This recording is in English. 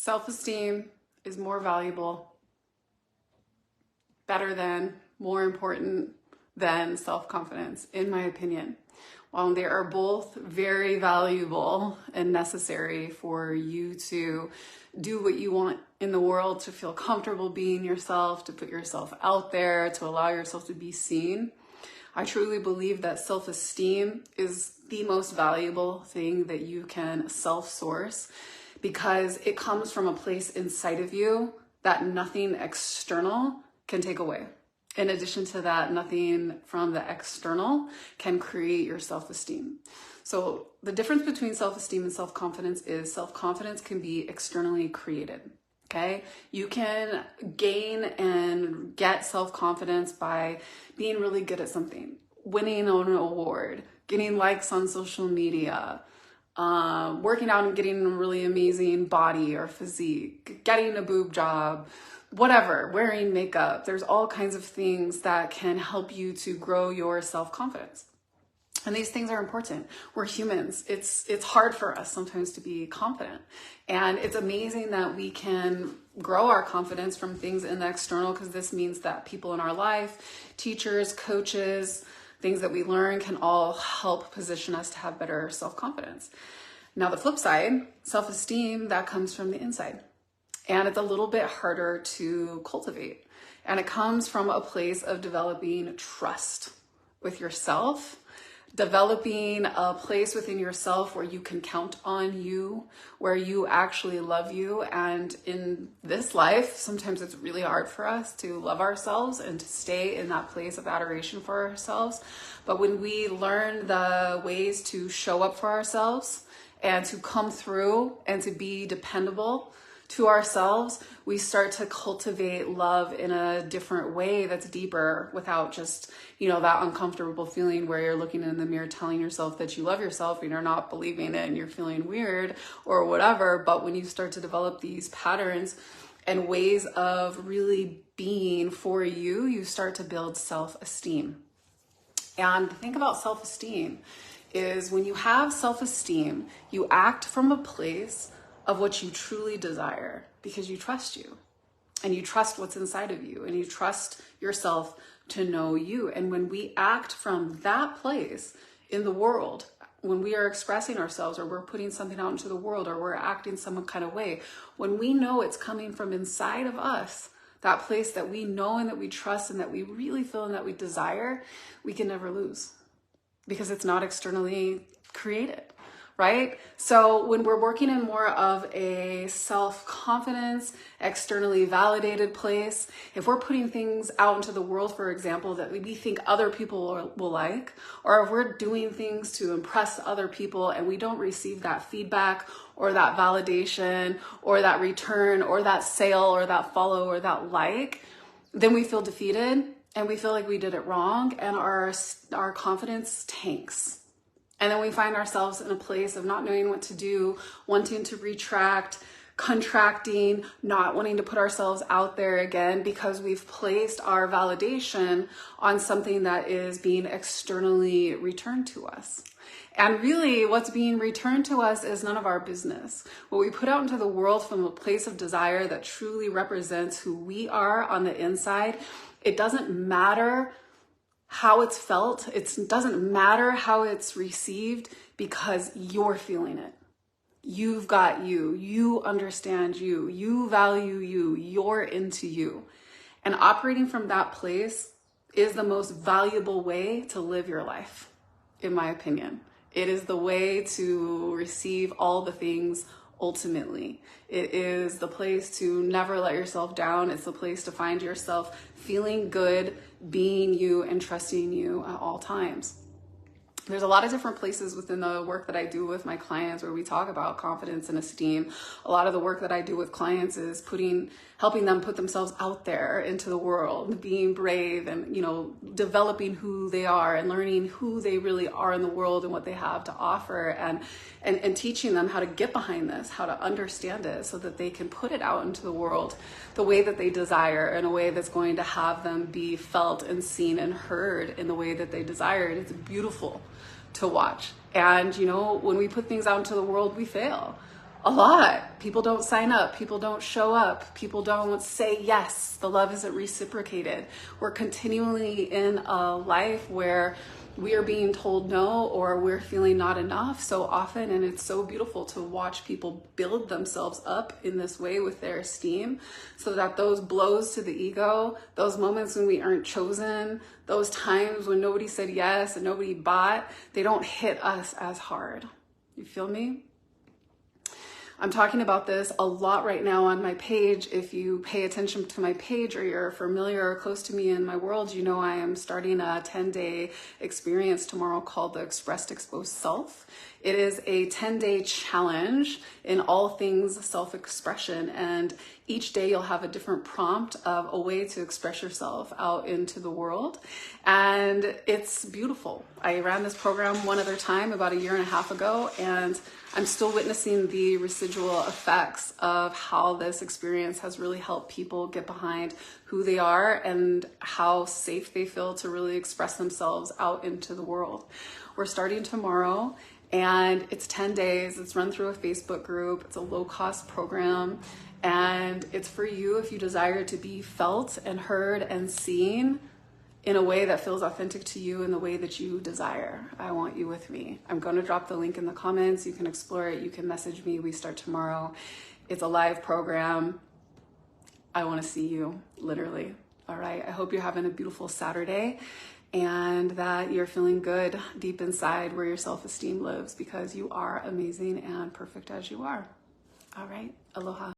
Self-esteem is more valuable, better than, more important than self-confidence, in my opinion. While they are both very valuable and necessary for you to do what you want in the world, to feel comfortable being yourself, to put yourself out there, to allow yourself to be seen, I truly believe that self-esteem is the most valuable thing that you can self-source, because it comes from a place inside of you that nothing external can take away. In addition to that, nothing from the external can create your self-esteem. So the difference between self-esteem and self-confidence is self-confidence can be externally created. Okay, you can gain and get self-confidence by being really good at something, winning an award, getting likes on social media, working out and getting a really amazing body or physique, getting a boob job, whatever, wearing makeup. There's all kinds of things that can help you to grow your self-confidence. And these things are important. We're humans. It's hard for us sometimes to be confident. And it's amazing that we can grow our confidence from things in the external, because this means that people in our life, teachers, coaches, things that we learn can all help position us to have better self-confidence. Now, the flip side, self-esteem, that comes from the inside. And it's a little bit harder to cultivate. And it comes from a place of developing trust with yourself, developing a place within yourself where you can count on you, where you actually love you. And in this life, sometimes it's really hard for us to love ourselves and to stay in that place of adoration for ourselves. But when we learn the ways to show up for ourselves and to come through and to be dependable to ourselves, we start to cultivate love in a different way that's deeper, without just, that uncomfortable feeling where you're looking in the mirror telling yourself that you love yourself and you're not believing it and you're feeling weird or whatever. But when you start to develop these patterns and ways of really being for you, you start to build self-esteem. And the thing about self-esteem is, when you have self-esteem, you act from a place of what you truly desire, because you trust you and you trust what's inside of you and you trust yourself to know you. And when we act from that place in the world, when we are expressing ourselves or we're putting something out into the world or we're acting some kind of way, when we know it's coming from inside of us, that place that we know and that we trust and that we really feel and that we desire, we can never lose, because it's not externally created. Right? So when we're working in more of a self-confidence, externally validated place, if we're putting things out into the world, for example, that we think other people will like, or if we're doing things to impress other people and we don't receive that feedback or that validation or that return or that sale or that follow or that like, then we feel defeated and we feel like we did it wrong, and our confidence tanks. And then we find ourselves in a place of not knowing what to do, wanting to retract, contracting, not wanting to put ourselves out there again, because we've placed our validation on something that is being externally returned to us. And really, what's being returned to us is none of our business. What we put out into the world from a place of desire that truly represents who we are on the inside, it doesn't matter how it's felt. It doesn't matter how it's received, because you're feeling it. You've got you. You understand you. You value you. You're into you. And operating from that place is the most valuable way to live your life, in my opinion. It is the way to receive all the things ultimately. It is the place to never let yourself down. It's the place to find yourself feeling good, being you, and trusting you at all times. There's a lot of different places within the work that I do with my clients where we talk about confidence and esteem. A lot of the work that I do with clients is helping them put themselves out there into the world, being brave and, developing who they are and learning who they really are in the world and what they have to offer, and teaching them how to get behind this, how to understand it so that they can put it out into the world the way that they desire, in a way that's going to have them be felt and seen and heard in the way that they desire. It's beautiful to watch. And when we put things out into the world, we fail. a lot. People don't sign up. People don't show up. People don't say yes. The love isn't reciprocated. We're continually in a life where we are being told no, or we're feeling not enough so often. And it's so beautiful to watch people build themselves up in this way with their esteem, so that those blows to the ego, those moments when we aren't chosen, those times when nobody said yes and nobody bought, they don't hit us as hard. You feel me? I'm talking about this a lot right now on my page. If you pay attention to my page, or you're familiar or close to me in my world, you know I am starting a 10-day experience tomorrow called the Expressed Exposed Self. It is a 10-day challenge in all things self-expression, and each day you'll have a different prompt of a way to express yourself out into the world. And it's beautiful. I ran this program one other time about a year and a half ago, and I'm still witnessing the residual effects of how this experience has really helped people get behind who they are and how safe they feel to really express themselves out into the world. We're starting tomorrow, and it's 10 days. It's run through a Facebook group. It's a low-cost program, and it's for you if you desire to be felt and heard and seen in a way that feels authentic to you, in the way that you desire. I want you with me. I'm going to drop the link in the comments. You can explore it. You can message me. We start tomorrow. It's a live program. I want to see you, literally. All right. I hope you're having a beautiful Saturday, and that you're feeling good deep inside where your self-esteem lives, because you are amazing and perfect as you are. All right. Aloha.